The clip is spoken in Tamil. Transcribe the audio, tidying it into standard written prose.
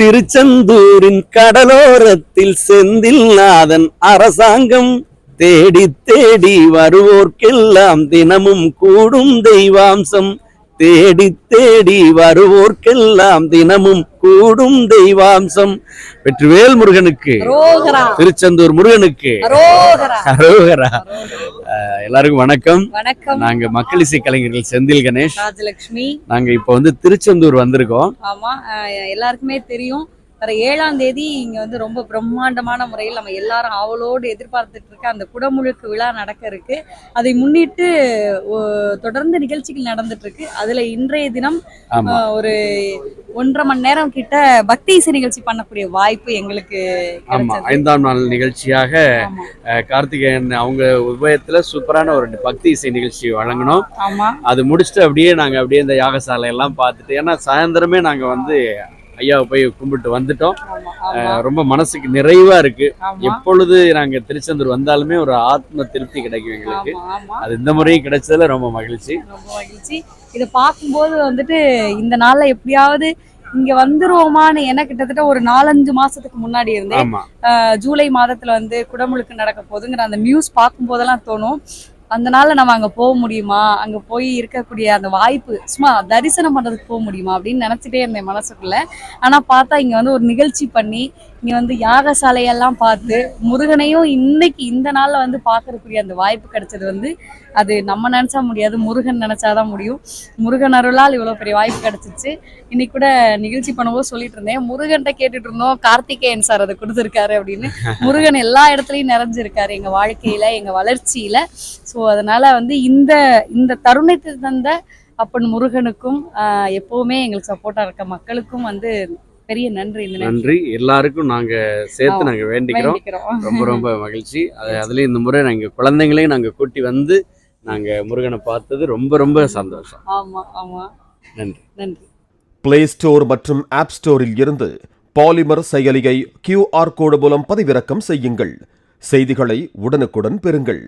திருச்செந்தூரின் கடலோரத்தில் செந்தில்நாதன் அரசாங்கம் தேடி தேடி வருவோர்க்கெல்லாம் தினமும் கூடும் தெய்வாம்சம். தேடி தேடி வருவோர்க்கெல்லாம் தினமும் கூடும் தெய்வாம்சம். வெற்றிவேல் முருகனுக்கு, திருச்செந்தூர் முருகனுக்கு அரோகரா. எல்லாருக்கும் வணக்கம். நாங்க மக்கள் இசை கலைஞர்கள் செந்தில் கணேஷ், ராஜலட்சுமி. நாங்க இப்ப திருச்செந்தூர் வந்திருக்கோம். ஆமா, எல்லாருக்குமே தெரியும். வர 7ஆம் தேதி இங்க ரொம்ப பிரம்மாண்டமான முறையில் நம்ம எல்லாரும் ஆவலோடு எதிர்பார்த்துட்டு இருக்க அந்த குடமுழுக்கு விழா நடக்க இருக்கு. அதை முன்னிட்டு தொடர்ந்து நிகழ்ச்சிகள் நடந்துட்டு இருக்கு. அதுல இன்றைய தினம் ஒரு 1.5 மணி நேரம் கிட்ட பக்தி இசை நிகழ்ச்சி பண்ணக்கூடிய வாய்ப்பு எங்களுக்கு. 5ஆம் நாள் நிகழ்ச்சியாக கார்த்திகேயன் அவங்க உபயத்துல சூப்பரான ஒரு பக்தி இசை நிகழ்ச்சி வழங்கணும். அது முடிச்சுட்டு அப்படியே இந்த யாகசாலை எல்லாம் பார்த்துட்டு, ஏன்னா சாயந்தரமே நாங்க ஐயாவை போய் கும்பிட்டு வந்துட்டோம். ரொம்ப மனசுக்கு நிறைவா இருக்கு. எப்பொழுது நாங்க திருச்செந்தூர் வந்தாலுமே ஒரு ஆத்ம திருப்தி கிடைக்கும் எங்களுக்கு. அது இந்த முறையும் கிடைச்சதுல ரொம்ப மகிழ்ச்சி. இதை பார்க்கும்போது இந்த நாள்ல எப்படியாவது இங்க வந்துருவோமான்னு என்ன கிட்டத்தட்ட ஒரு 4-5 மாசத்துக்கு முன்னாடி இருந்து ஜூலை மாதத்துல குடமுழுக்கு நடக்க போகுதுங்கிற அந்த நியூஸ் பார்க்கும் போதெல்லாம் தோணும், அந்த நாள்ல நம்ம அங்க போக முடியுமா, அங்க போய் இருக்கக்கூடிய அந்த வாய்ப்பு சும்மா தரிசனம் பண்றதுக்கு போக முடியுமா அப்படின்னு நினைச்சிட்டே இருந்தேன் மனசுக்குள்ள. ஆனா பார்த்தா இங்க ஒரு நிகழ்ச்சி பண்ணி இங்க யாகசாலையெல்லாம் பார்த்து முருகனையும் இன்னைக்கு இந்த நாள்ல பார்க்கறதுக்குரிய அந்த வாய்ப்பு கிடைச்சது அது நம்ம நினைச்சா முடியாது, முருகன் நினைச்சாதான் முடியும். முருகன் அருளால் இவ்வளவு பெரிய வாய்ப்பு கிடைச்சிச்சு. இன்னைக்கு கூட நிகழ்ச்சி பண்ணும்போது சொல்லிட்டு இருந்தேன், முருகன்கிட்ட கேட்டுட்டு இருந்தோம், கார்த்திகேயன் சார் அதை கொடுத்துருக்காரு அப்படின்னு. முருகன் எல்லா இடத்துலயும் நிறைஞ்சிருக்காரு எங்க வாழ்க்கையில, எங்க வளர்ச்சியில. ஸோ அதனால இந்த தருணத்தை தந்த அப்பன் முருகனுக்கும் எப்பவுமே எங்களுக்கு சப்போர்ட்டா இருக்க மக்களுக்கும் பெரிய நன்றி. நன்றி எல்லாருக்கும் நாங்க சேர்த்து நாங்க வேண்டிக்கிறோம். ரொம்ப ரொம்ப மகிழ்ச்சி. அதுலயும் இந்த முறை நாங்க குழந்தைங்களையும் நாங்க கூட்டி நாங்க முருகனை பார்த்தது ரொம்ப ரொம்ப சந்தோஷம். ஆமா ஆமா, நன்றி நன்றி. பிளே ஸ்டோர் மற்றும் ஆப் ஸ்டோரில் இருந்து பாலிமர் செயலியை QR கோடு மூலம் பதிவிறக்கம் செய்யுங்கள். செய்திகளை உடனுக்குடன் பெறுங்கள்.